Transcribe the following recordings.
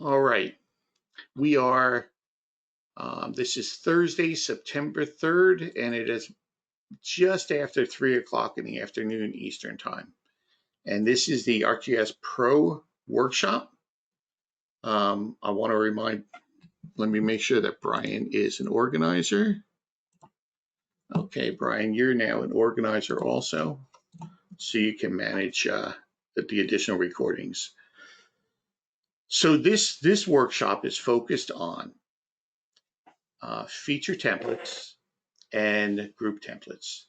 All right, we are, this is Thursday, September 3rd, and it is just after 3 o'clock in the afternoon Eastern Time. And this is the ArcGIS Pro Workshop. I want to let me make sure that Brian is an organizer. Okay, Brian, you're now an organizer also, so you can manage the additional recordings. So this workshop is focused on feature templates and group templates.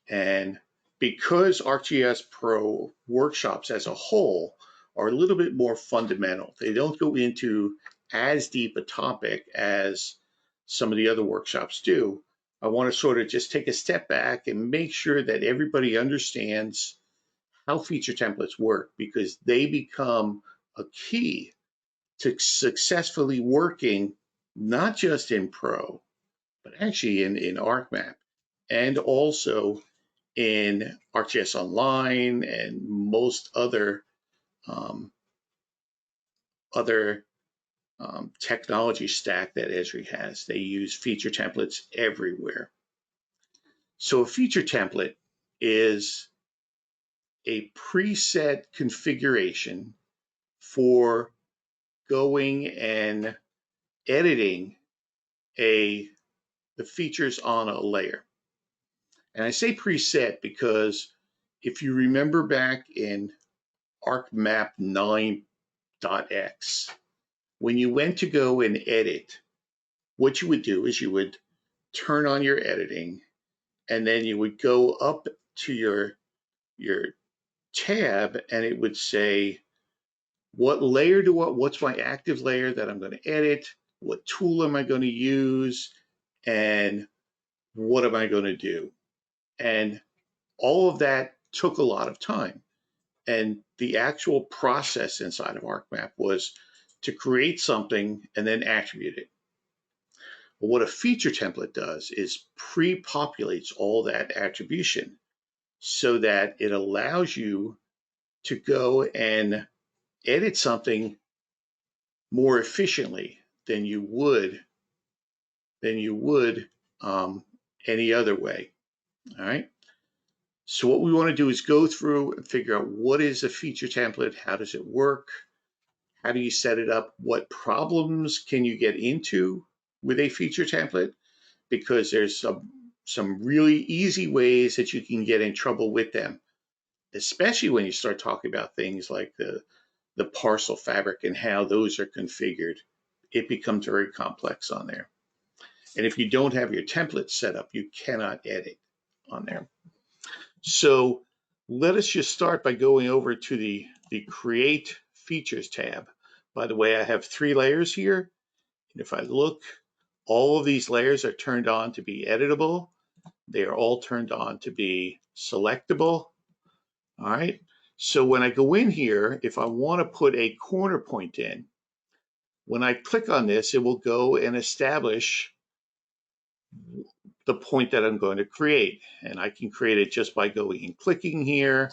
And because ArcGIS Pro workshops as a whole are a little bit more fundamental, they don't go into as deep a topic as some of the other workshops do. I want to sort of just take a step back and make sure that everybody understands how feature templates work, because they become a key to successfully working not just in Pro, but actually in ArcMap, and also in ArcGIS Online and most other technology stack that Esri has. They use feature templates everywhere. So a feature template is a preset configuration for going and editing the features on a layer. And I say preset because if you remember back in ArcMap 9.x, when you went to go and edit, what you would do is you would turn on your editing, and then you would go up to your tab, and it would say, what layer what's my active layer that I'm going to edit? What tool am I going to use? And what am I going to do? And all of that took a lot of time. And the actual process inside of ArcMap was to create something and then attribute it. Well, what a feature template does is pre-populates all that attribution so that it allows you to go and edit something more efficiently than you would any other way. All right. So what we want to do is go through and figure out what is a feature template, how does it work, how do you set it up, what problems can you get into with a feature template, because there's some really easy ways that you can get in trouble with them, especially when you start talking about things like the parcel fabric and how those are configured. It becomes very complex on there. And if you don't have your template set up, you cannot edit on there. So let us just start by going over to the Create Features tab. By the way, I have 3 layers here. And if I look, all of these layers are turned on to be editable. They are all turned on to be selectable. All right. So when I go in here, if I want to put a corner point in, when I click on this, it will go and establish the point that I'm going to create. And I can create it just by going and clicking here,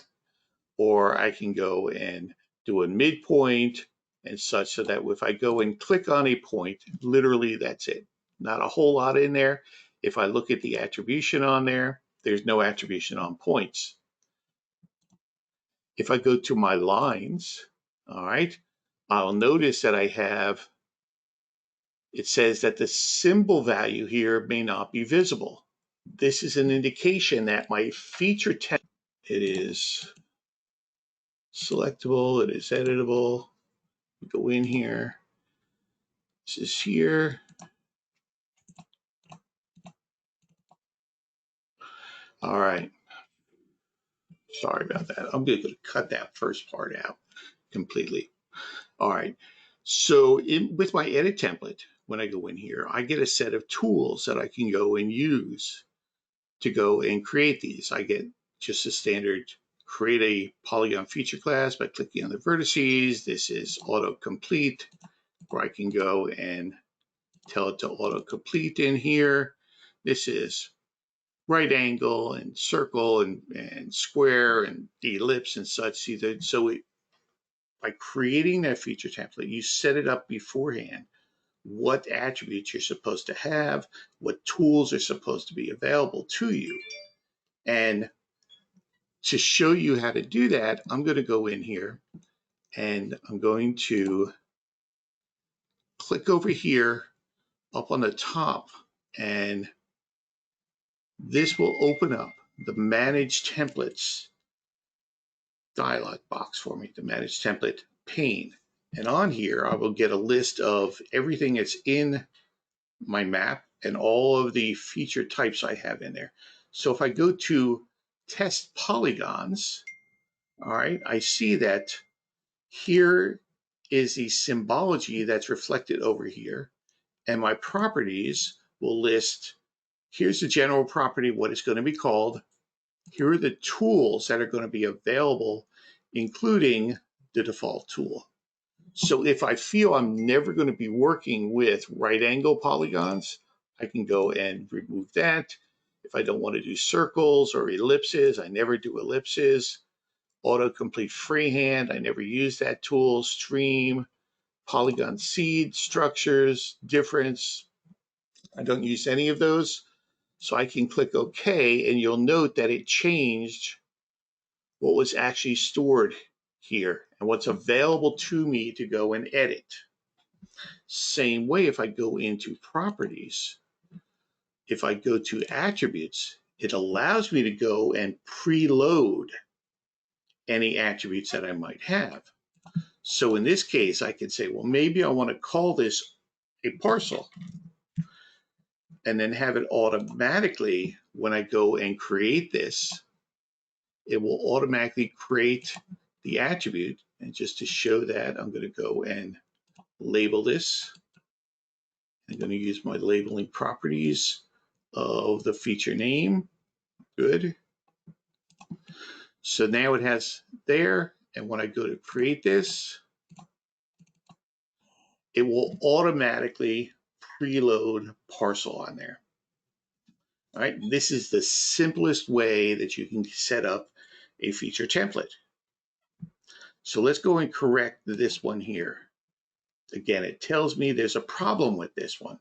or I can go and do a midpoint and such, so that if I go and click on a point, literally that's it. Not a whole lot in there. If I look at the attribution on there, there's no attribution on points. If I go to my lines, all right, I'll notice that it says that the symbol value here may not be visible. This is an indication that my feature template, it is selectable, it is editable. Go in here. This is here. All right. Sorry about that. I'm going to cut that first part out completely. All right. So with my edit template, when I go in here, I get a set of tools that I can go and use to go and create these. I get just a standard create a polygon feature class by clicking on the vertices. This is autocomplete, where I can go and tell it to autocomplete in here. This is right angle and circle and square and the ellipse and such. So it by creating that feature template, you set it up beforehand, what attributes you're supposed to have, what tools are supposed to be available to you. And to show you how to do that, I'm going to go in here and I'm going to click over here up on the top, and this will open up the Manage Templates dialog box for me, the Manage Template pane. And on here, I will get a list of everything that's in my map and all of the feature types I have in there. So if I go to Test Polygons, all right, I see that here is the symbology that's reflected over here, and my properties will list, here's the general property, what it's going to be called. Here are the tools that are going to be available, including the default tool. So if I feel I'm never going to be working with right angle polygons, I can go and remove that. If I don't want to do circles or ellipses, I never do ellipses. Autocomplete freehand, I never use that tool. Stream, polygon seed, structures, difference, I don't use any of those. So I can click OK, and you'll note that it changed what was actually stored here and what's available to me to go and edit. Same way, if I go into properties, if I go to attributes, it allows me to go and preload any attributes that I might have. So in this case, I could say, well, maybe I want to call this a parcel, and then have it automatically, when I go and create this, it will automatically create the attribute. And just to show that, I'm going to go and label this. I'm going to use my labeling properties of the feature name. Good. So now it has there, and when I go to create this, it will automatically preload parcel on there. All right, this is the simplest way that you can set up a feature template. So let's go and correct this one here. Again, it tells me there's a problem with this one.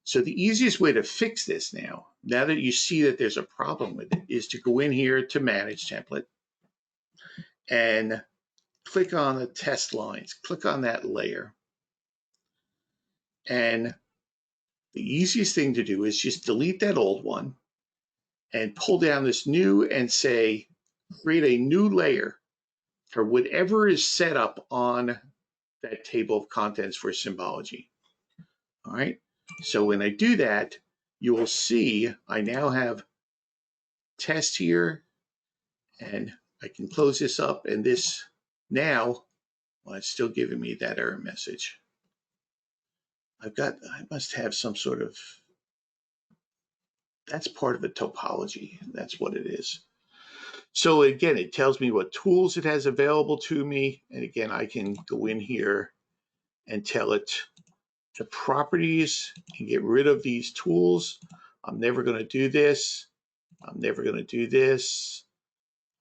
So the easiest way to fix this now that you see that there's a problem with it, is to go in here to Manage Template and click on the test lines, click on that layer. And the easiest thing to do is just delete that old one and pull down this new and say, create a new layer for whatever is set up on that table of contents for symbology. All right. So when I do that, you will see I now have test here, and I can close this up, and this now, well, it's still giving me that error message. I must have some sort of, that's part of a topology. That's what it is. So again, it tells me what tools it has available to me. And again, I can go in here and tell it the properties and get rid of these tools. I'm never going to do this. I'm never going to do this.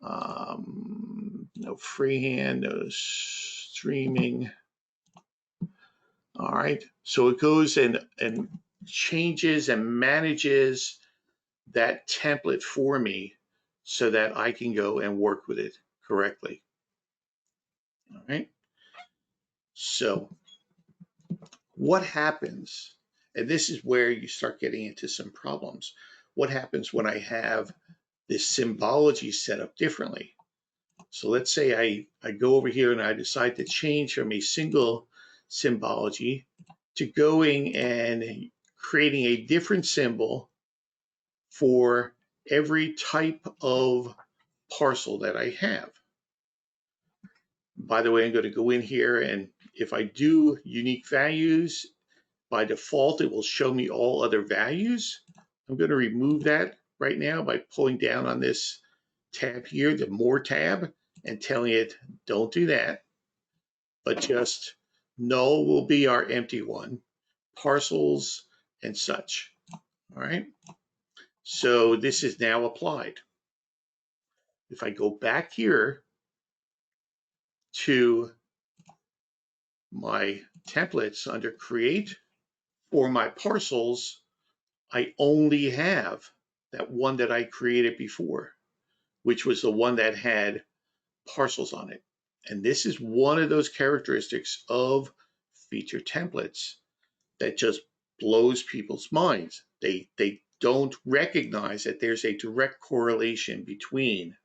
No freehand, no streaming. All right. So it goes and changes and manages that template for me so that I can go and work with it correctly. All right. So what happens, and this is where you start getting into some problems. What happens when I have this symbology set up differently? So let's say I go over here and I decide to change from a single symbology to going and creating a different symbol for every type of parcel that I have. By the way, I'm going to go in here, and if I do unique values, by default, it will show me all other values. I'm going to remove that right now by pulling down on this tab here, the More tab, and telling it, don't do that, but just null will be our empty one, parcels and such. All right. So this is now applied. If I go back here to my templates under Create, for my parcels, I only have that one that I created before, which was the one that had parcels on it. And this is one of those characteristics of feature templates that just blows people's minds. They don't recognize that there's a direct correlation between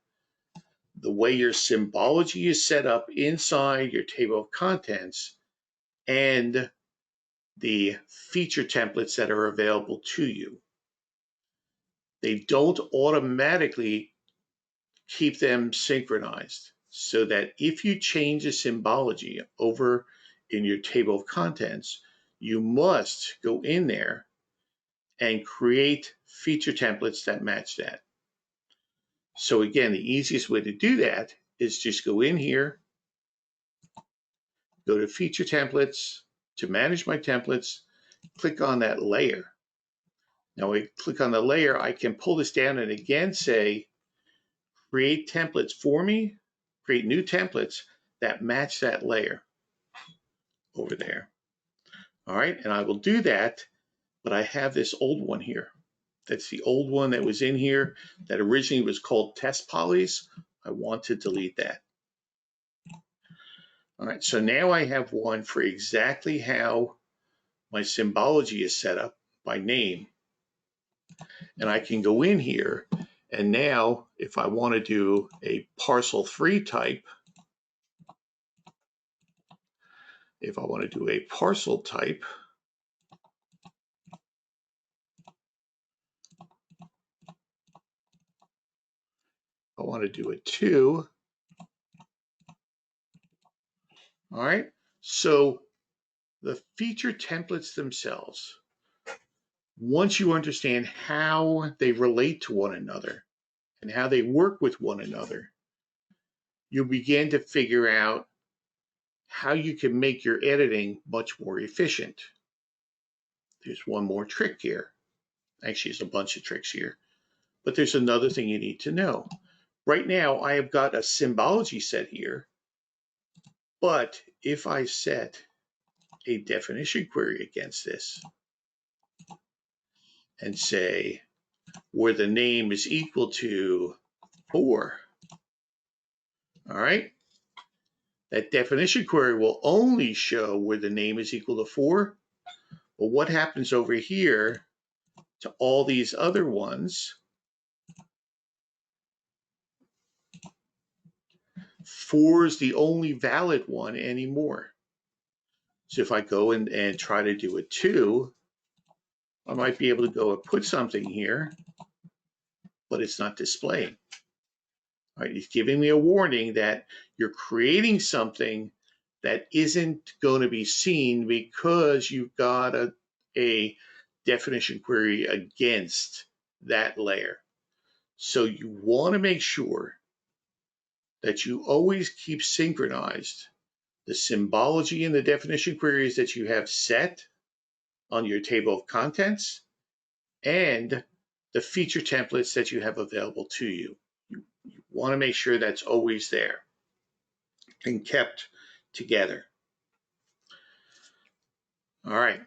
the way your symbology is set up inside your table of contents and the feature templates that are available to you. They don't automatically keep them synchronized, so that if you change a symbology over in your table of contents, you must go in there and create feature templates that match that. So again, the easiest way to do that is just go in here, go to feature templates, to manage my templates, click on that layer. Now I click on the layer, I can pull this down and again say, create templates for me, create new templates that match that layer over there. All right, and I will do that, but I have this old one here. That's the old one that was in here that originally was called test polys. I want to delete that. All right, so now I have one for exactly how my symbology is set up by name. And I can go in here, and now if I want to do a parcel 3 type, if I want to do a parcel type, I want to do a 2. All right, so the feature templates themselves, once you understand how they relate to one another and how they work with one another, you begin to figure out how you can make your editing much more efficient. There's one more trick here. Actually, there's a bunch of tricks here, but there's another thing you need to know. Right now, I have got a symbology set here, but if I set a definition query against this and say where the name is equal to 4, all right, that definition query will only show where the name is equal to 4. Well, what happens over here to all these other ones? 4 is the only valid one anymore. So if I go in and try to do a 2, I might be able to go and put something here, but it's not displaying. All right, it's giving me a warning that you're creating something that isn't going to be seen because you've got a definition query against that layer. So you want to make sure that you always keep synchronized the symbology and the definition queries that you have set on your table of contents and the feature templates that you have available to you. You want to make sure that's always there and kept together. All right,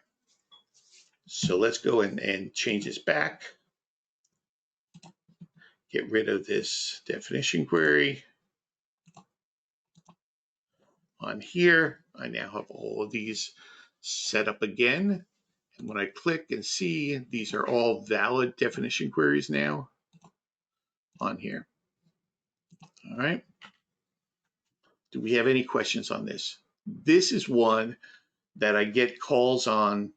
so let's go and change this back. Get rid of this definition query. On here, I now have all of these set up again. And when I click and see, these are all valid definition queries now on here. All right. Do we have any questions on this? This is one that I get calls on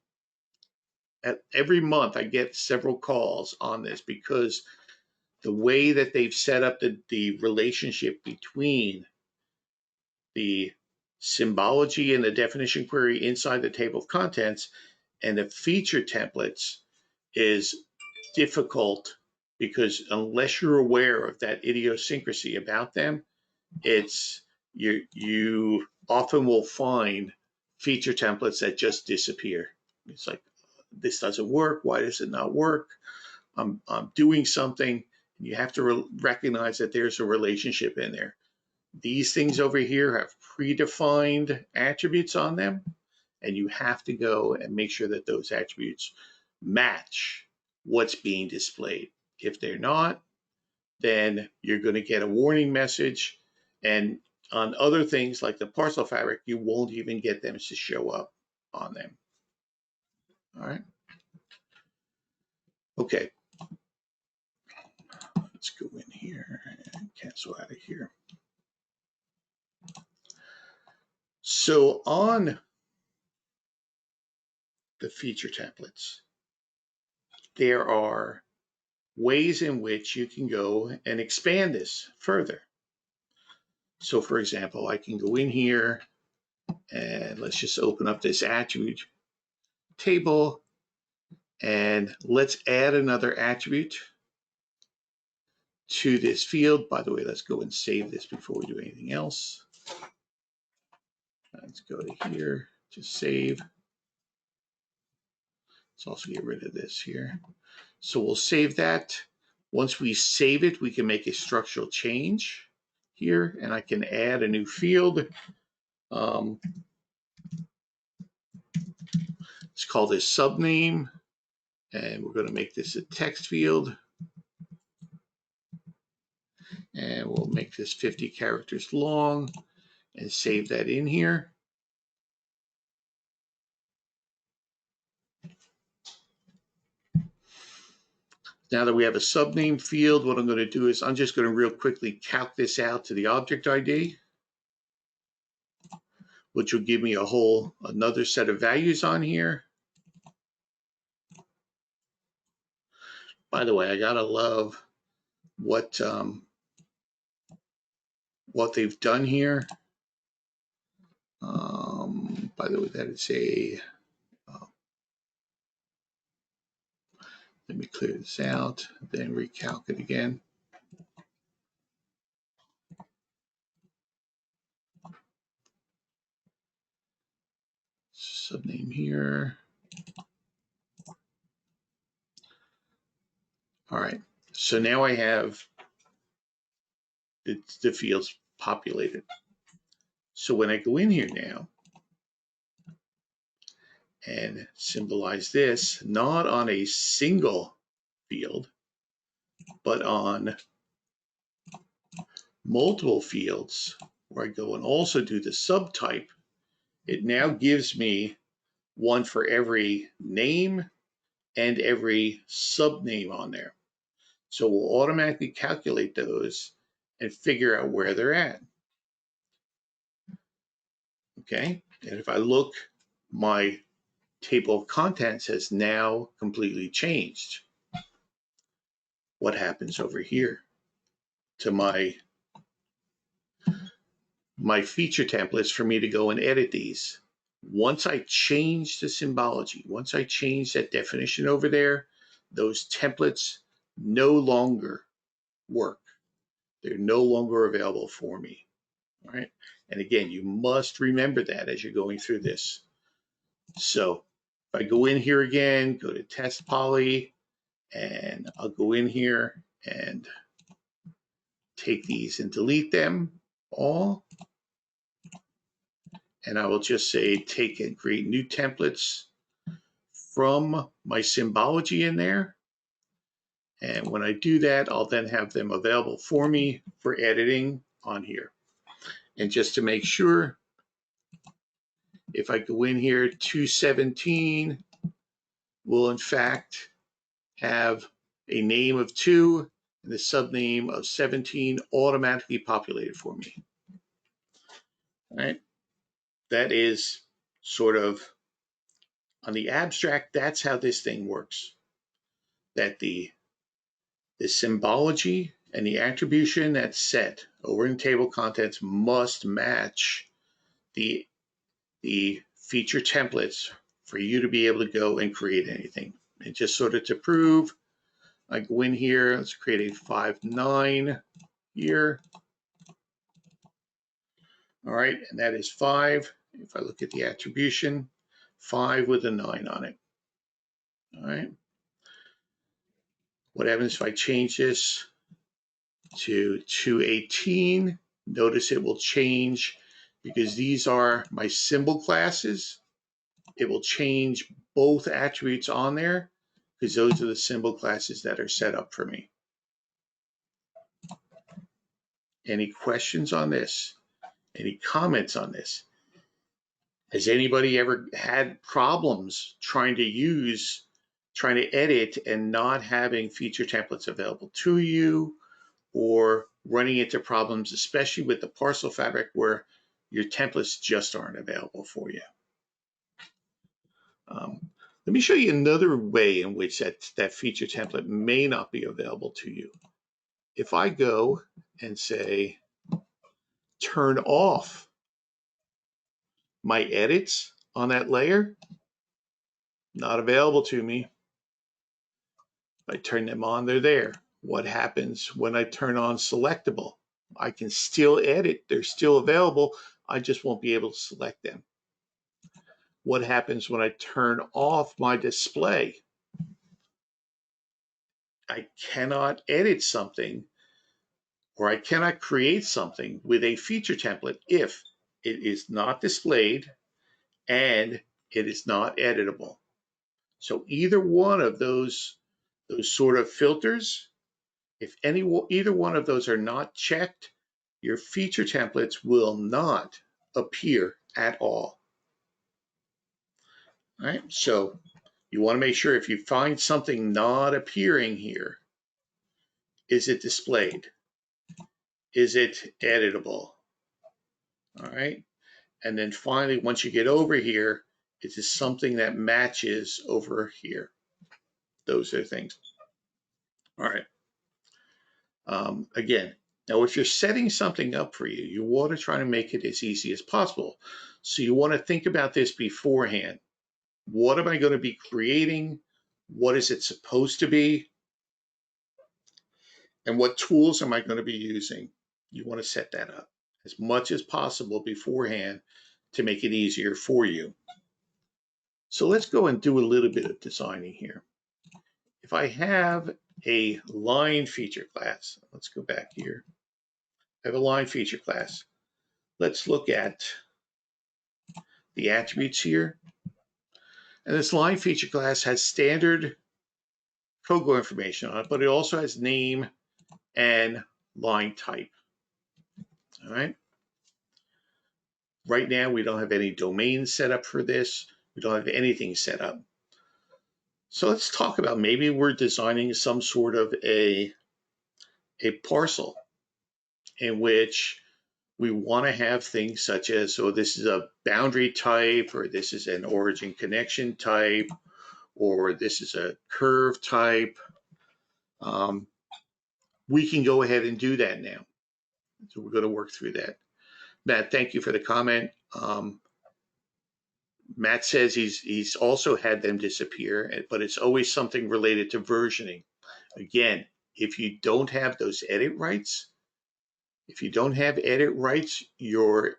every month. I get several calls on this because the way that they've set up the relationship between the symbology and the definition query inside the table of contents and the feature templates is difficult, because unless you're aware of that idiosyncrasy about them, it's you often will find feature templates that just disappear. It's like, this doesn't work. Why does it not work? I'm doing something. And you have to recognize that there's a relationship in there. These things over here have predefined attributes on them, and you have to go and make sure that those attributes match what's being displayed. If they're not, then you're going to get a warning message, and on other things like the parcel fabric, you won't even get them to show up on them. All right. Okay. Let's go in here and cancel out of here. So on the feature templates, there are ways in which you can go and expand this further. So for example, I can go in here and let's just open up this attribute table, and let's add another attribute to this field. By the way, let's go and save this before we do anything else. Let's go to here to save. Let's also get rid of this here. So we'll save that. Once we save it, we can make a structural change here, and I can add a new field. Let's call this subname, and we're going to make this a text field. And we'll make this 50 characters long and save that in here. Now that we have a subname field, what I'm going to do is I'm just going to real quickly calc this out to the object ID, which will give me another set of values on here. By the way, I gotta love what they've done here. By the way, that is let me clear this out, then recalc it again. Subname here. All right, so now I have the fields populated. So when I go in here now and symbolize this, not on a single field, but on multiple fields, where I go and also do the subtype, it now gives me one for every name and every subname on there. So we'll automatically calculate those and figure out where they're at. Okay, and if I look, my table of contents has now completely changed. What happens over here to my feature templates for me to go and edit these? Once I change the symbology, once I change that definition over there, those templates no longer work. They're no longer available for me. All right. And again, you must remember that as you're going through this. So if I go in here again, go to test poly, and I'll go in here and take these and delete them all. And I will just say take and create new templates from my symbology in there. And when I do that, I'll then have them available for me for editing on here. And just to make sure, if I go in here, 217 will in fact have a name of 2 and the subname of 17 automatically populated for me. All right. That is sort of, on the abstract, that's how this thing works. That the symbology and the attribution that's set over in table contents must match the feature templates for you to be able to go and create anything. And just sort of to prove, I go in here, let's create a 5.9 here. All right, and that is 5. If I look at the attribution, 5 with a 9 on it. All right. What happens if I change this to 218? Notice it will change because these are my symbol classes. It will change both attributes on there because those are the symbol classes that are set up for me. Any questions on this? Any comments on this? Has anybody ever had problems trying to edit and not having feature templates available to you, or running into problems, especially with the parcel fabric where your templates just aren't available for you? Let me show you another way in which that feature template may not be available to you. If I go and say, turn off my edits on that layer, not available to me. If I turn them on, they're there. What happens when I turn on selectable? I can still edit. They're still available. I just won't be able to select them. What happens when I turn off my display? I cannot edit something, or I cannot create something with a feature template if it is not displayed and it is not editable. So either one of those sort of filters, if either one of those are not checked, your feature templates will not appear at all. All right, so you want to make sure if you find something not appearing here, is it displayed? Is it editable? All right, and then finally, once you get over here, is it something that matches over here? Those are things. All right. Again, now if you're setting something up for you, you want to try to make it as easy as possible. So you want to think about this beforehand. What am I going to be creating? What is it supposed to be? And what tools am I going to be using? You want to set that up as much as possible beforehand to make it easier for you. So let's go and do a little bit of designing here. If I have a line feature class, let's go back here. I have a line feature class. Let's look at the attributes here. And this line feature class has standard Kogo information on it, but it also has name and line type. All right. Right now, we don't have any domains set up for this. We don't have anything set up. So let's talk about maybe we're designing some sort of a parcel in which we want to have things such as, so this is a boundary type, or this is an origin connection type, or this is a curve type. We can go ahead and do that now. So we're going to work through that. Matt, thank you for the comment. Matt says he's also had them disappear, but it's always something related to versioning. Again, if you don't have those edit rights, your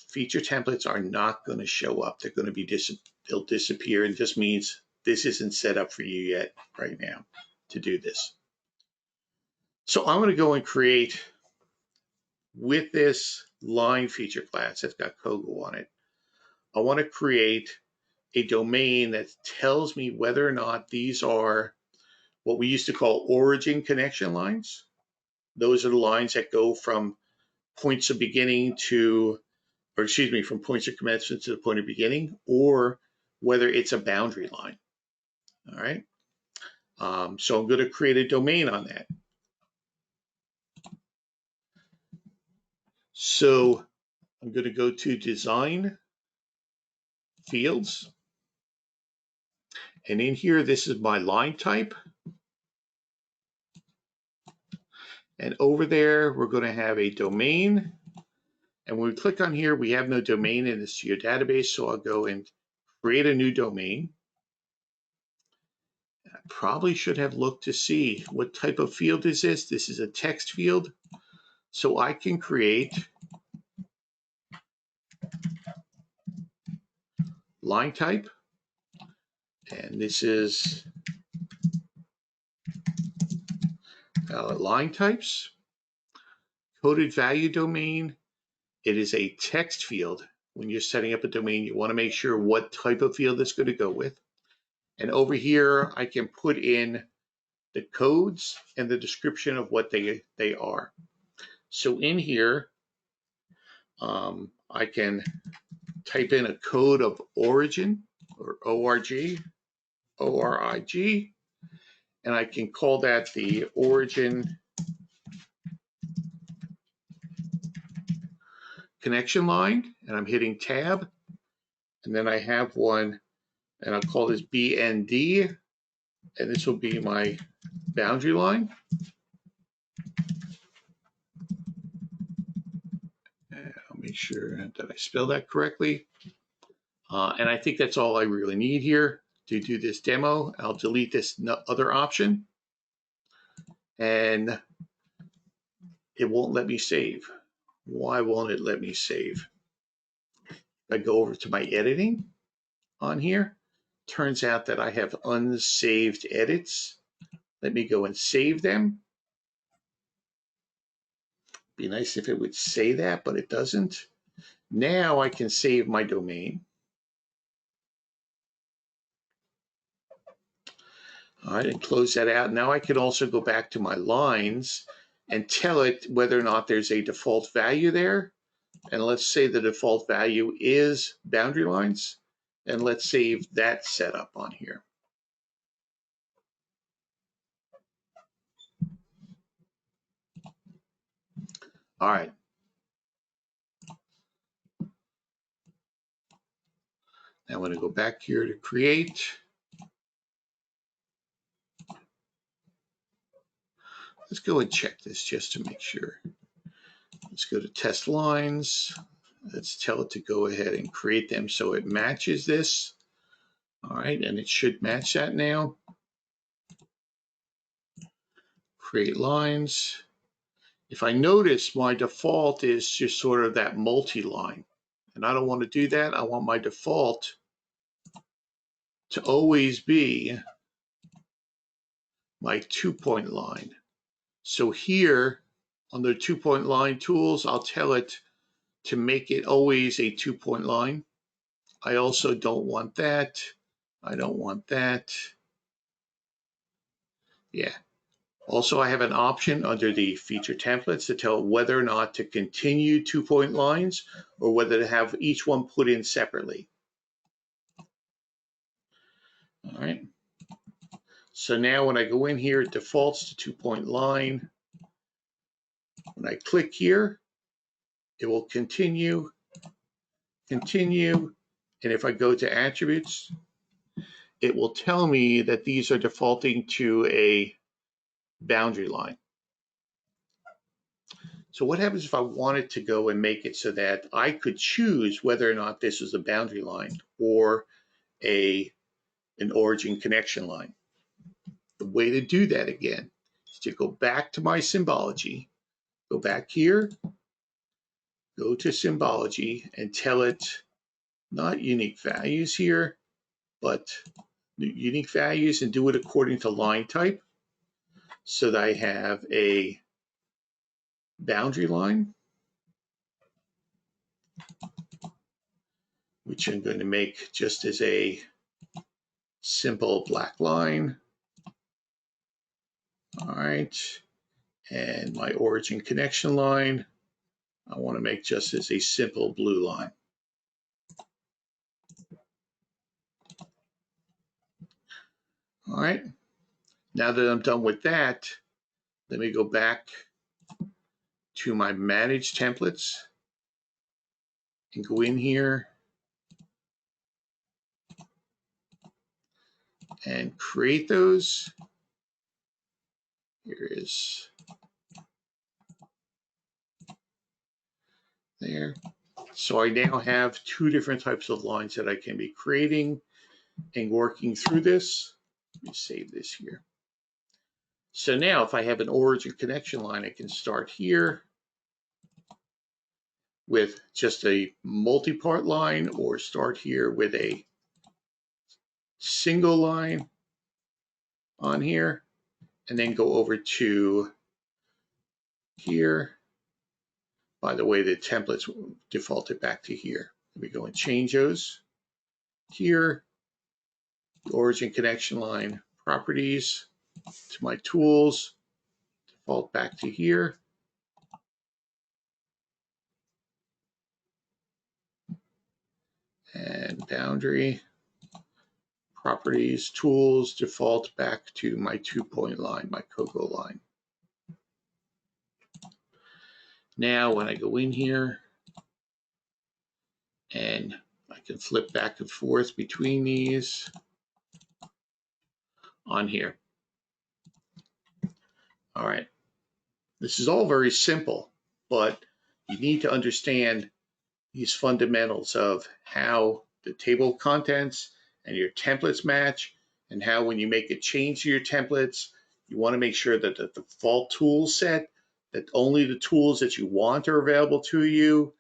feature templates are not going to show up. They're going to they'll disappear, and just means this isn't set up for you yet right now to do this. So I'm going to go and create, with this line feature class that's got Kogo on it, I want to create a domain that tells me whether or not these are what we used to call origin connection lines. Those are the lines that go from points of beginning from points of commencement to the point of beginning, or whether it's a boundary line. All right. So I'm going to create a domain on that. So I'm going to go to Design, Fields, and in here, this is my line type. And over there, we're going to have a domain. And when we click on here, we have no domain in this geodatabase, so I'll go and create a new domain. I probably should have looked to see what type of field is this. This is a text field, so I can create line type, and this is line types, coded value domain, It is a text field. When you're setting up a domain, you want to make sure what type of field it's going to go with. And over here, I can put in the codes and the description of what they are. So in here, I can type in a code of origin or ORG, ORIG, and I can call that the origin connection line, and I'm hitting tab. And then I have one, and I'll call this BND, and this will be my boundary line. And I'll make sure that I spell that correctly. And I think that's all I really need here to do this demo. I'll delete this other option, and it won't let me save. Why won't it let me save? I go over to my editing on here. Turns out that I have unsaved edits. Let me go and save them. Be nice if it would say that, but it doesn't. Now I can save my domain. All right, and close that out. Now I can also go back to my lines and tell it whether or not there's a default value there. And let's say the default value is boundary lines. And let's save that setup on here. All right. Now I'm going to go back here to create. Let's go and check this just to make sure. Let's go to test lines. Let's tell it to go ahead and create them so it matches this. All right, and it should match that now. Create lines. If I notice, my default is just sort of that multi-line, and I don't want to do that. I want my default to always be my 2-point line. So here, under 2-point line tools, I'll tell it to make it always a 2-point line. I also don't want that. I don't want that. Yeah. Also, I have an option under the feature templates to tell whether or not to continue 2-point lines or whether to have each one put in separately. All right. So now when I go in here, it defaults to 2-point line. When I click here, it will continue, continue. And if I go to attributes, it will tell me that these are defaulting to a boundary line. So what happens if I wanted to go and make it so that I could choose whether or not this was a boundary line or an origin connection line? The way to do that again is to go back to my symbology, go back here, go to symbology and tell it not unique values here, but unique values, and do it according to line type so that I have a boundary line, which I'm going to make just as a simple black line. All right, and my origin connection line, I want to make just as a simple blue line. All right, now that I'm done with that, let me go back to my manage templates and go in here and create those. Here is there. So I now have 2 different types of lines that I can be creating and working through this. Let me save this here. So now if I have an origin connection line, I can start here with just a multi-part line or start here with a single line on here and then go over to here By the way, the templates defaulted back to here. We go and change those here. Origin connection line properties to my tools, default back to here. And boundary properties, tools, default back to my 2-point line, my COGO line. Now when I go in here and I can flip back and forth between these on here. All right, this is all very simple, but you need to understand these fundamentals of how the table of contents and your templates match, and how when you make a change to your templates, you want to make sure that the default tool set, that only the tools that you want are available to you,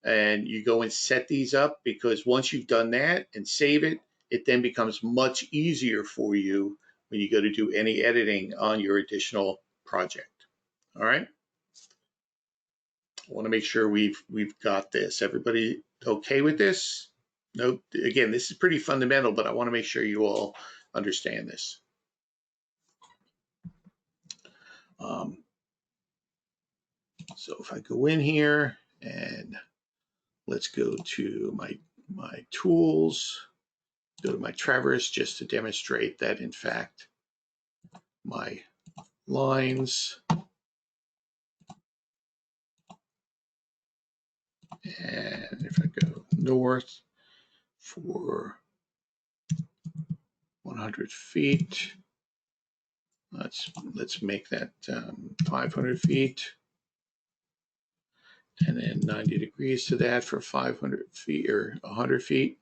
and you go and set these up, because once you've done that and save it, it then becomes much easier for you when you go to do any editing on your additional project. All right. I want to make sure we've got this. Everybody okay with this? No, again, this is pretty fundamental, but I want to make sure you all understand this. So if I go in here and let's go to my tools, go to my traverse just to demonstrate that in fact my lines and if I go north for 100 feet, let's make that 500 feet, and then 90 degrees to that for 500 feet or 100 feet.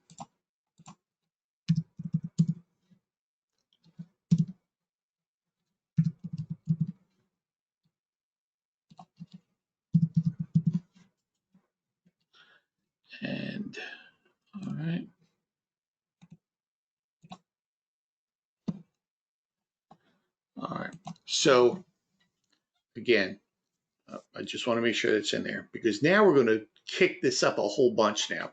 And all right. All right. So again, I just want to make sure it's in there, because now we're going to kick this up a whole bunch now.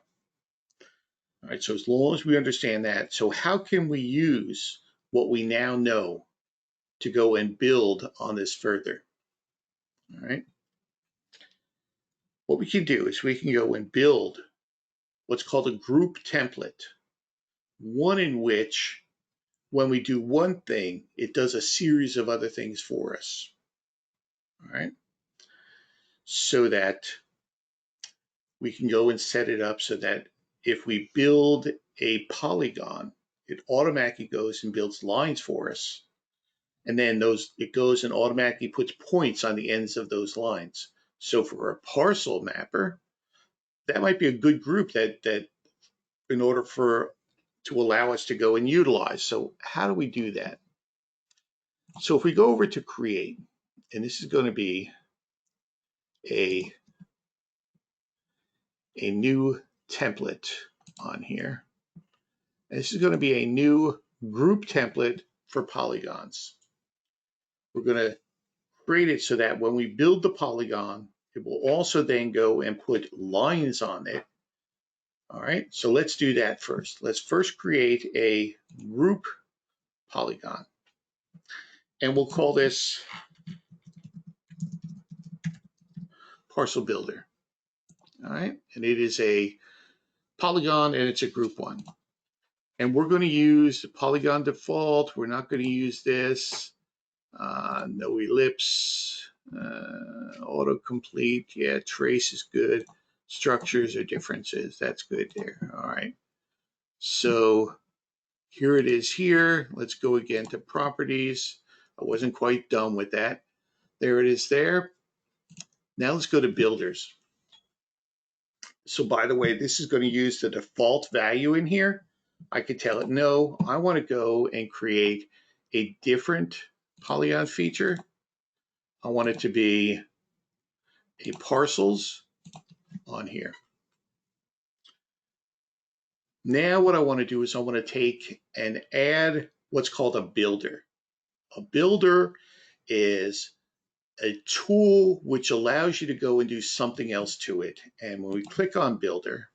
All right. So as long as we understand that, so how can we use what we now know to go and build on this further? All right. What we can do is we can go and build what's called a group template, one in which when we do one thing, it does a series of other things for us. All right. So that we can go and set it up so that if we build a polygon, it automatically goes and builds lines for us. And then it goes and automatically puts points on the ends of those lines. So for a parcel mapper, that might be a good group that in order to allow us to go and utilize. So how do we do that? So if we go over to create, and this is going to be a new template on here. This is going to be a new group template for polygons. We're going to create it so that when we build the polygon, it will also then go and put lines on it. All right, so let's do that first. Let's first create a group polygon. And we'll call this Parcel Builder. All right, and it is a polygon and it's a group one. And we're going to use the polygon default. We're not going to use this. No ellipse, autocomplete. Yeah, trace is good. Structures or differences. That's good there. All right. So here it is here. Let's go again to properties. I wasn't quite done with that. There it is there. Now let's go to builders. So by the way, this is going to use the default value in here. I could tell it, no, I want to go and create a different polygon feature. I want it to be a parcels on here. Now what I want to do is I want to take and add what's called a builder. A builder is a tool which allows you to go and do something else to it. And when we click on Builder,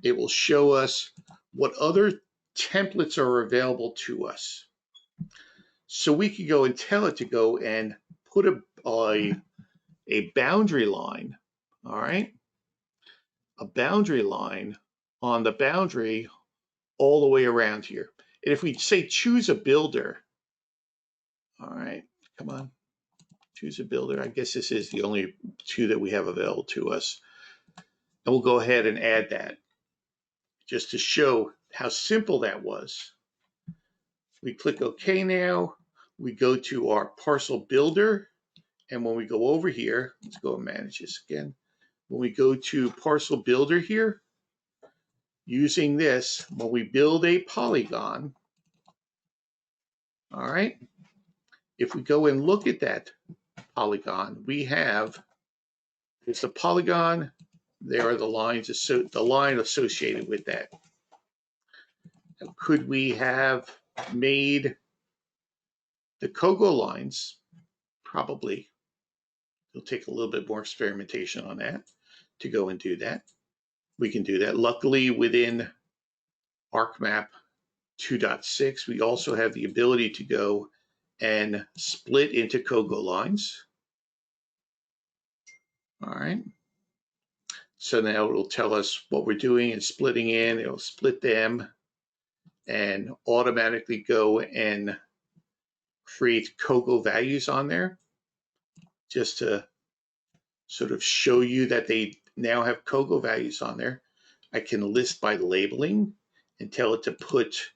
it will show us what other templates are available to us. So we can go and tell it to go and put a boundary line, all right? A boundary line on the boundary all the way around here. And if we say choose a builder, all right, come on, choose a builder. I guess this is the only two that we have available to us. And we'll go ahead and add that just to show how simple that was. We click OK now. We go to our parcel builder. And when we go over here, let's go and manage this again. When we go to parcel builder here, using this, when we build a polygon, all right, if we go and look at that polygon, we have, it's a polygon, there are the lines, the line associated with that. Could we have made the Kogo lines? Probably. It'll take a little bit more experimentation on that to go and do that. We can do that. Luckily, within ArcMap 2.6, we also have the ability to go and split into Kogo lines. All right. So now it'll tell us what we're doing and splitting in. It'll split them and automatically go and create Kogo values on there, just to sort of show you that they now have Kogo values on there. I can list by labeling and tell it to put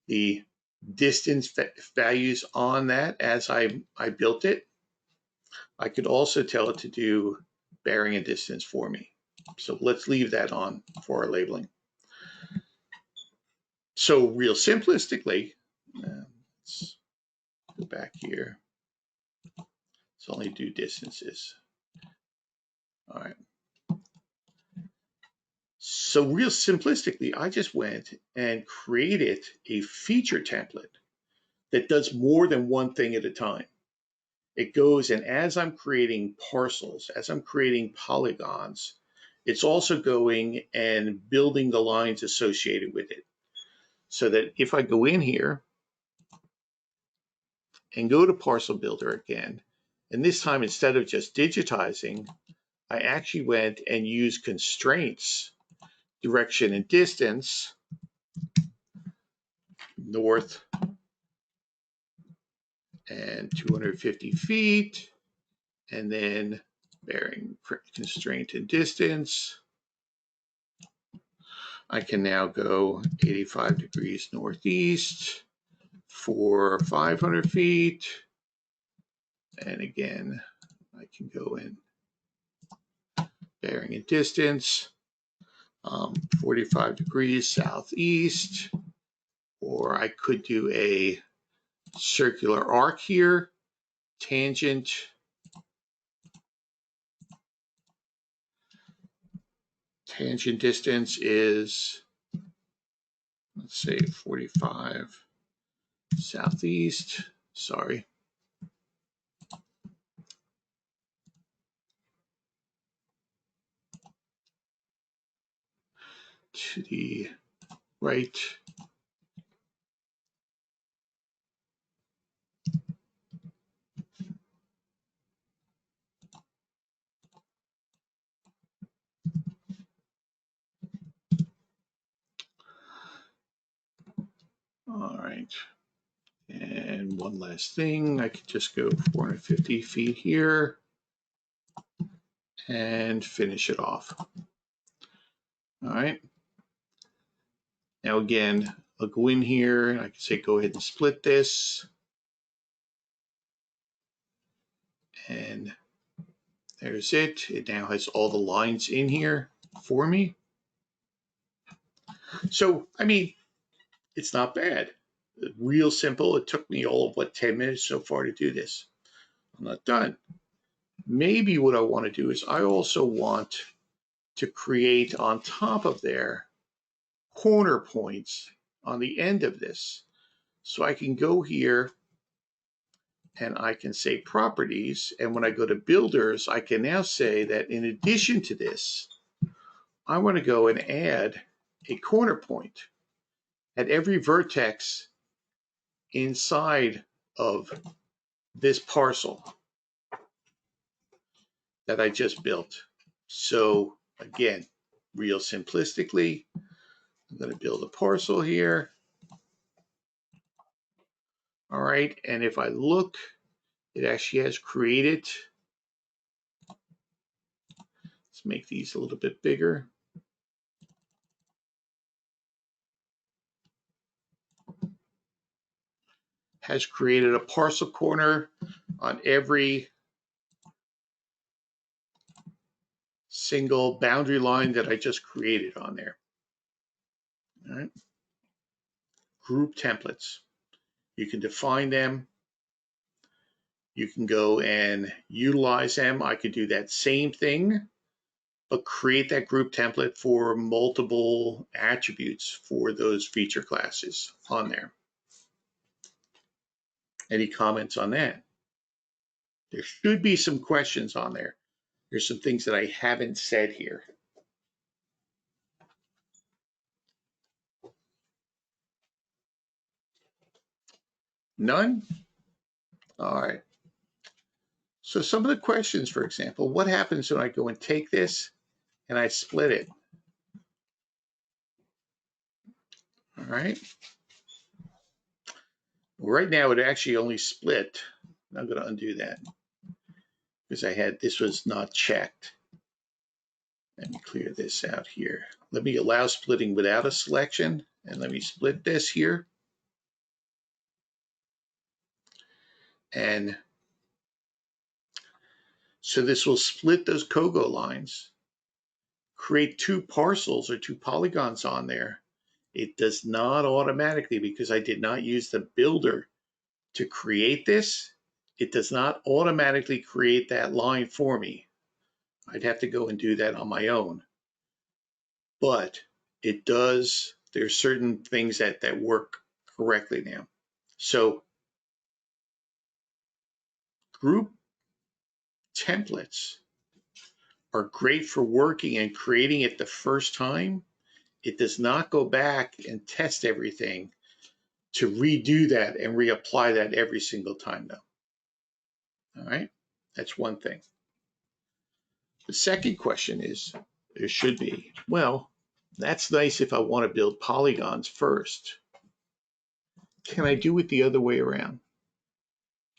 the distance values on that as I built it. I could also tell it to do bearing and distance for me. So let's leave that on for our labeling. So real simplistically, let's go back here. Let's only do distances. All right. So real simplistically, I just went and created a feature template that does more than one thing at a time. It goes, and as I'm creating parcels, as I'm creating polygons, it's also going and building the lines associated with it. So that if I go in here and go to Parcel Builder again, and this time instead of just digitizing, I actually went and used constraints, direction and distance, north and 250 feet, and then bearing constraint and distance. I can now go 85 degrees northeast for 500 feet. And again, I can go in bearing and distance, 45 degrees southeast, or I could do a circular arc here, tangent distance is, let's say 45 southeast, sorry. To the right. All right. And one last thing, I could just go 450 feet here and finish it off. All right. Now again, I'll go in here and I can say go ahead and split this. And there's it. It now has all the lines in here for me. So, I mean, it's not bad. Real simple. It took me all of, what, 10 minutes so far to do this. I'm not done. Maybe what I want to do is I also want to create on top of there corner points on the end of this. So I can go here and I can say properties. And when I go to builders, I can now say that in addition to this, I want to go and add a corner point at every vertex inside of this parcel that I just built. So again, real simplistically, I'm going to build a parcel here. All right, and if I look, it actually has created. Let's make these a little bit bigger. Has created a parcel corner on every single boundary line that I just created on there. All right. Group templates. You can define them. You can go and utilize them. I could do that same thing, but create that group template for multiple attributes for those feature classes on there. Any comments on that? There should be some questions on there. There's some things that I haven't said here. None? All right. So some of the questions, for example, what happens when I go and take this and I split it? All right. Well, right now it actually only split. I'm going to undo that because this was not checked. Let me clear this out here. Let me allow splitting without a selection, and let me split this here. And so this will split those COGO lines, create two parcels or two polygons on there. It does not automatically, because I did not use the builder to create this, it does not automatically create that line for me. I'd have to go and do that on my own. But it does, there's certain things that work correctly now. So group templates are great for working and creating it the first time. It does not go back and test everything to redo that and reapply that every single time though. All right, that's one thing. The second question is, there should be, well, that's nice if I want to build polygons first. Can I do it the other way around?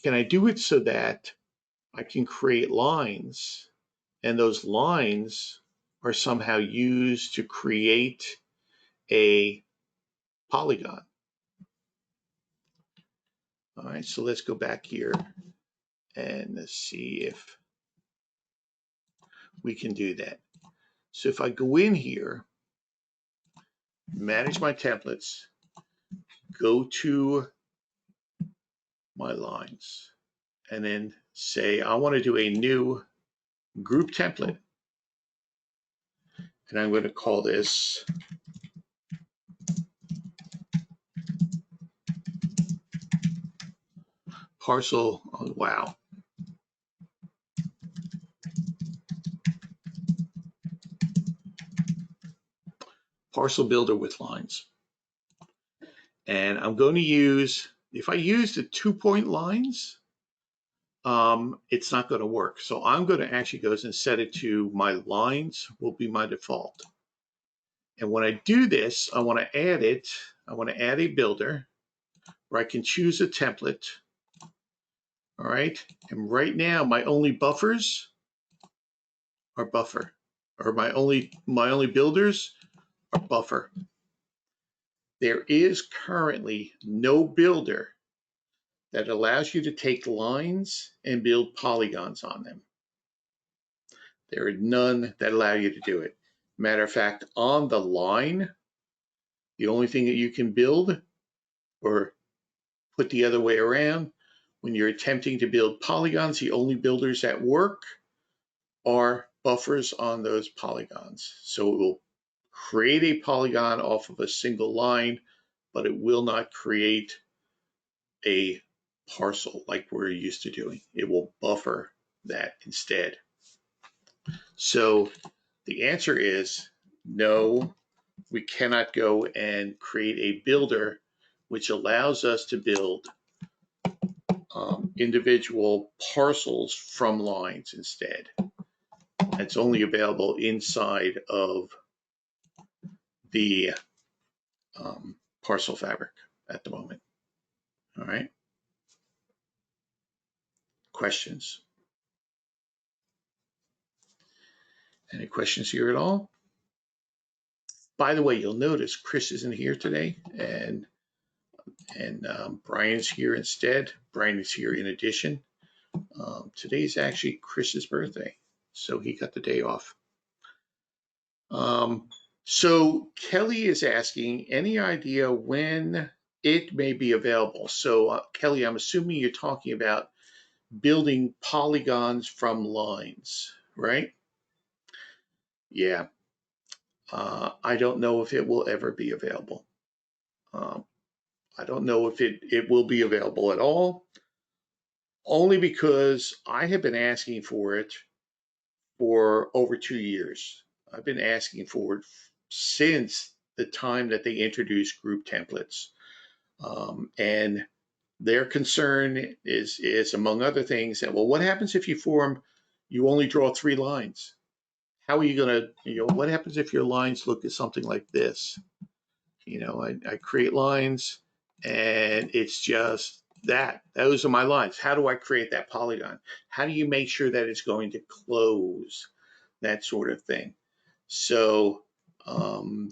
Can I do it so that I can create lines and those lines are somehow used to create a polygon? All right, so let's go back here and let's see if we can do that. So if I go in here, manage my templates, go to my lines, and then say I want to do a new group template. And I'm going to call this parcel, oh, wow. Parcel builder with lines. And I'm going to use, if I use the 2-point lines, it's not going to work. So I'm going to actually go and set it to my lines will be my default. And when I do this, I want to add it. I want to add a builder where I can choose a template. All right. And right now, my only buffers are buffer, or my only builders are buffer. There is currently no builder that allows you to take lines and build polygons on them. There are none that allow you to do it. Matter of fact, on the line, the only thing that you can build, or put the other way around, when you're attempting to build polygons, the only builders that work are buffers on those polygons. So it will create a polygon off of a single line, but it will not create a parcel like we're used to doing. It will buffer that instead. So the answer is no, we cannot go and create a builder which allows us to build individual parcels from lines instead. It's only available inside of the parcel fabric at the moment. All right. Questions? Any questions here at all? By the way, you'll notice Chris isn't here today, and Brian's here instead. Brian is here in addition. Today's actually Chris's birthday, so he got the day off. So Kelly is asking, any idea when it may be available? So Kelly, I'm assuming you're talking about building polygons from lines, right? Yeah. I don't know if it will ever be available. I don't know if it will be available at all, only because I have been asking for it for over 2 years. I've been asking for it since the time that they introduced group templates. And their concern is, among other things, that, well, what happens if you only draw 3 lines? How are you going to, what happens if your lines look at something like this? I create lines and it's just that. Those are my lines. How do I create that polygon? How do you make sure that it's going to close? That sort of thing. So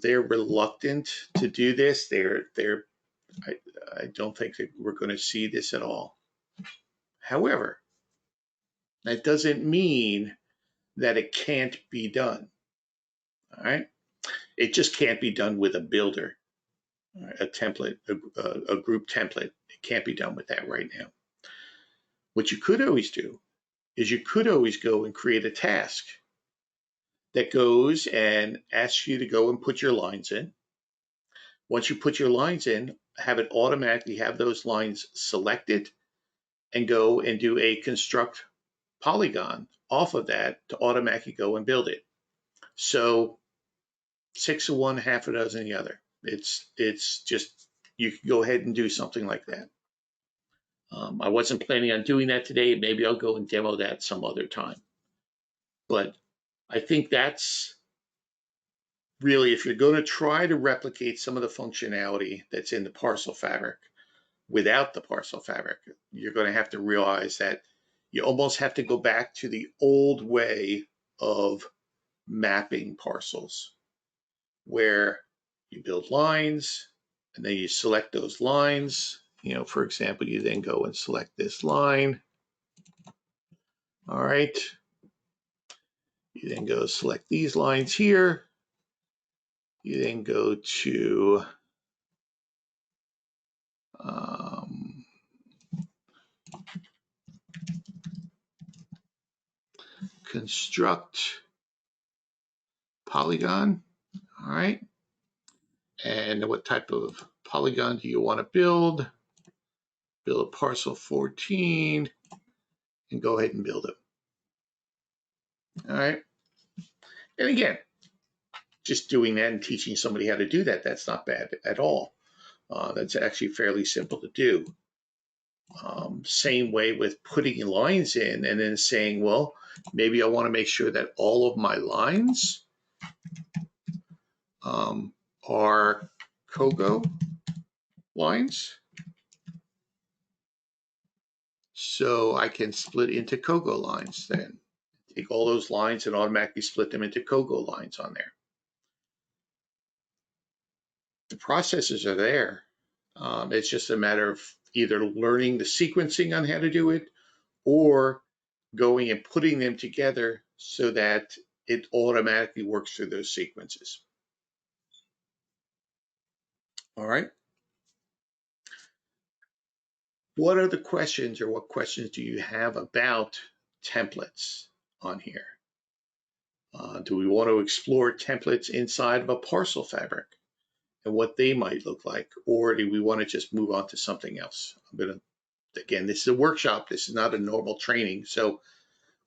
they're reluctant to do this. I don't think that we're going to see this at all. However, that doesn't mean that it can't be done. All right. It just can't be done with a builder, a template, a group template. It can't be done with that right now. What you could always do is you could always go and create a task that goes and asks you to go and put your lines in. Once you put your lines in, have it automatically have those lines selected and go and do a construct polygon off of that to automatically go and build it. So 6 of one, half a dozen the other. It's just, you can go ahead and do something like that. I wasn't planning on doing that today. Maybe I'll go and demo that some other time. But I think that's really, if you're going to try to replicate some of the functionality that's in the parcel fabric without the parcel fabric, you're going to have to realize that you almost have to go back to the old way of mapping parcels, where you build lines and then you select those lines. For example, you then go and select this line. All right. You then go select these lines here. You then go to construct polygon. All right. And what type of polygon do you want to build? Build a parcel 14 and go ahead and build it. All right. And again, just doing that and teaching somebody how to do that, that's not bad at all. That's actually fairly simple to do. Same way with putting lines in and then saying, well, maybe I want to make sure that all of my lines are Kogo lines. So I can split into Kogo lines then. Take all those lines and automatically split them into Kogo lines on there. The processes are there. It's just a matter of either learning the sequencing on how to do it or going and putting them together so that it automatically works through those sequences. All right. What are the questions, or what questions do you have about templates on here? Do we want to explore templates inside of a parcel fabric and what they might look like? Or do we want to just move on to something else? I'm going to again, this is a workshop. This is not a normal training. So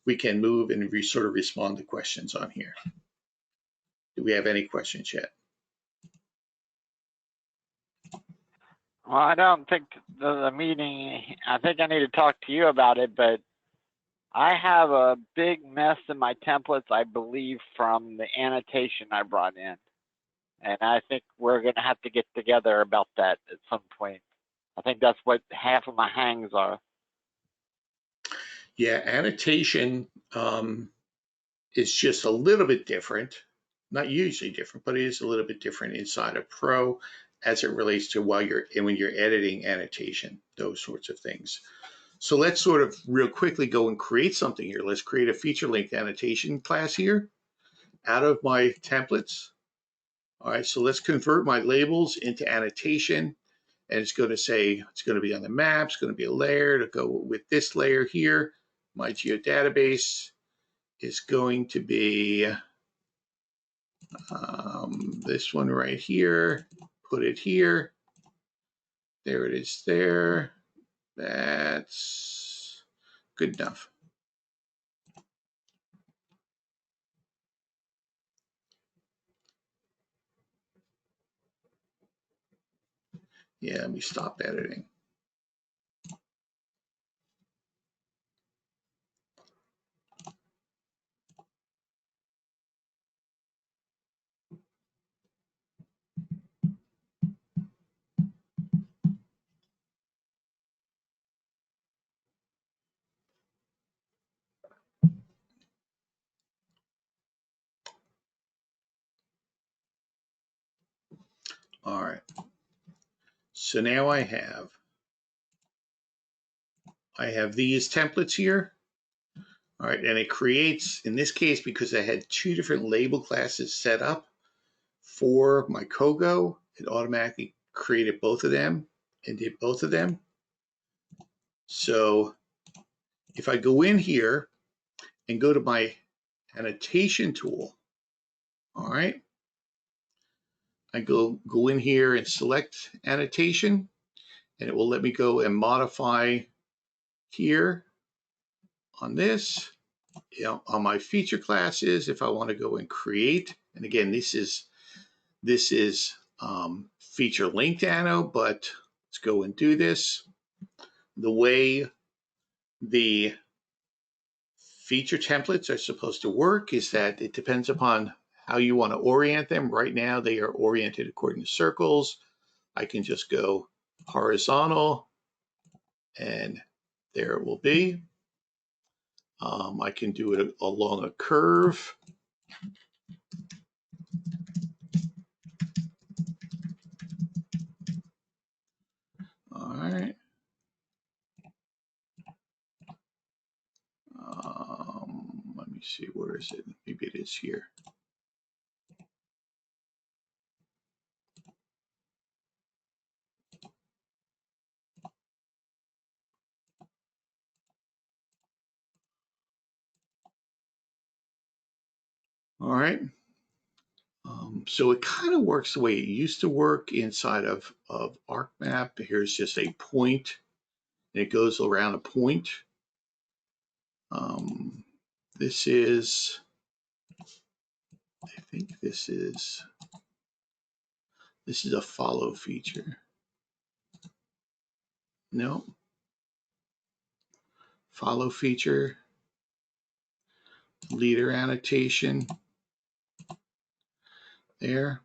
we can move and sort of respond to questions on here. Do we have any questions yet? Well, I don't think the meeting, I think I need to talk to you about it, but I have a big mess in my templates, I believe, from the annotation I brought in. And I think we're going to have to get together about that at some point. I think that's what half of my hangs are. Yeah, annotation is just a little bit different. Not usually different, but it is a little bit different inside of Pro as it relates to when you're editing annotation, those sorts of things. So let's sort of real quickly go and create something here. Let's create a feature length annotation class here out of my templates. All right, so let's convert my labels into annotation. And it's going to say, it's going to be on the map, it's going to be a layer to go with this layer here. My geodatabase is going to be this one right here. Put it here. There it is there. That's good enough. Yeah, let me stop editing. All right. So now I have these templates here. All right, and it creates, in this case, because I had two different label classes set up for my Kogo, it automatically created both of them and did both of them. So if I go in here and go to my annotation tool, all right, I go in here and select annotation, and it will let me go and modify here on this, you know, on my feature classes. If I want to go and create, and again, this is feature linked anno, but let's go and do this. The way the feature templates are supposed to work is that it depends upon how you want to orient them. Right now, they are oriented according to circles. I can just go horizontal, and there it will be. I can do it along a curve. All right. Let me see, where is it? Maybe it is here. All right. So it kind of works the way it used to work inside of ArcMap. Here's just a point, and it goes around a point. This is, I think this is a follow feature. No. Follow feature, leader annotation there.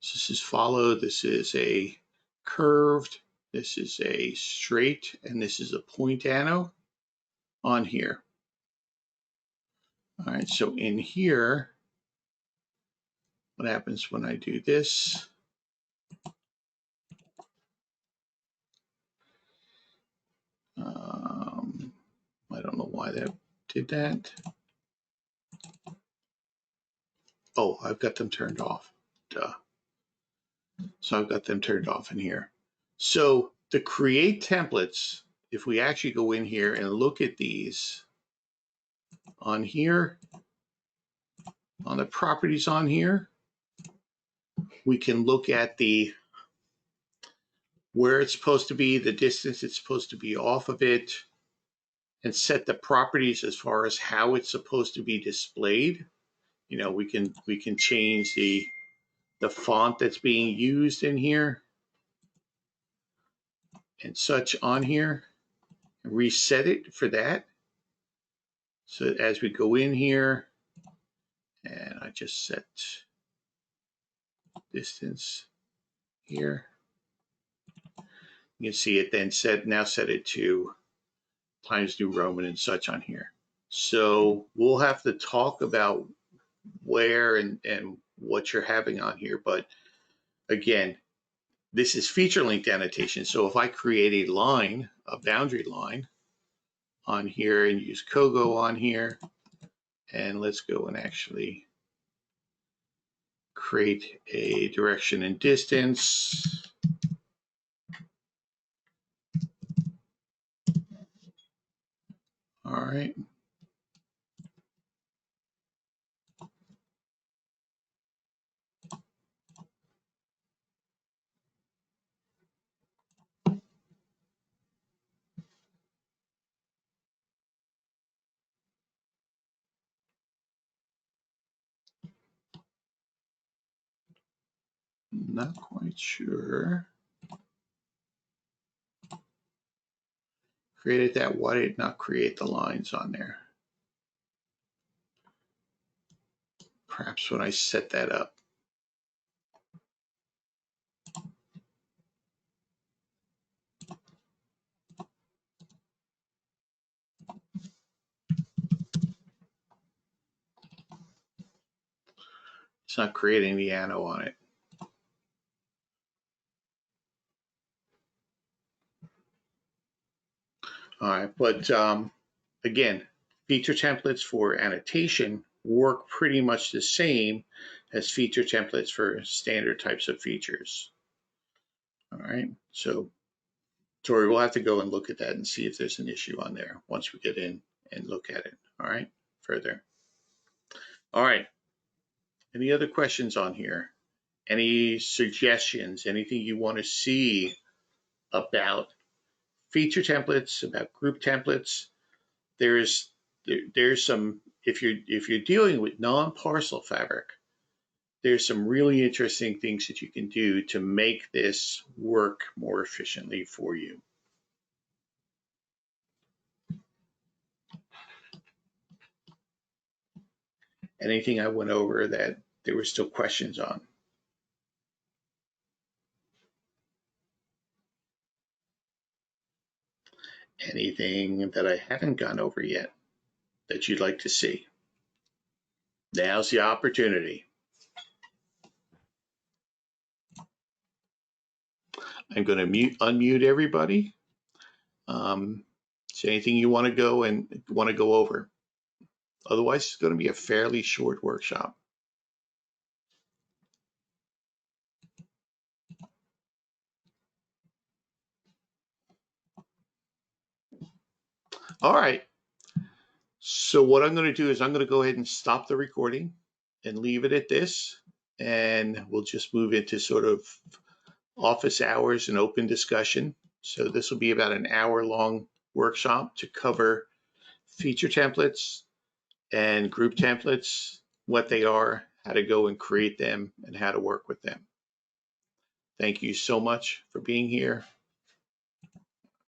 So this is follow, this is a curved, this is a straight, and this is a point anno on here. All right, so in here, what happens when I do this? I don't know why that did that. Oh, I've got them turned off. Duh. So I've got them turned off in here. So the create templates, if we actually go in here and look at these on here, on the properties on here, we can look at the where it's supposed to be, the distance it's supposed to be off of it, and set the properties as far as how it's supposed to be displayed. You know, we can change the font that's being used in here and such on here, and reset it for that. So as we go in here, and I just set distance here, you can see it then now set it to Times New Roman and such on here. So we'll have to talk about where and what you're having on here. But again, this is feature linked annotation. So if I create a line, a boundary line on here and use Kogo on here, and let's go and actually create a direction and distance. All right. Not quite sure. Created that. Why did it not create the lines on there? Perhaps when I set that up. It's not creating the anno on it. All right, but again, feature templates for annotation work pretty much the same as feature templates for standard types of features. All right, so Tori, we'll have to go and look at that and see if there's an issue on there once we get in and look at it. All right, further. All right, any other questions on here? Any suggestions, anything you want to see about feature templates, about group templates? There's some, if you're dealing with non-parcel fabric, there's some really interesting things that you can do to make this work more efficiently for you. Anything I went over that there were still questions on? Anything that I haven't gone over yet that you'd like to see? Now's the opportunity. I'm going to unmute everybody. Is anything you want to go over? Otherwise, it's going to be a fairly short workshop. All right. So what I'm going to do is I'm going to go ahead and stop the recording and leave it at this. And we'll just move into sort of office hours and open discussion. So this will be about an hour-long workshop to cover feature templates and group templates, what they are, how to go and create them, and how to work with them. Thank you so much for being here.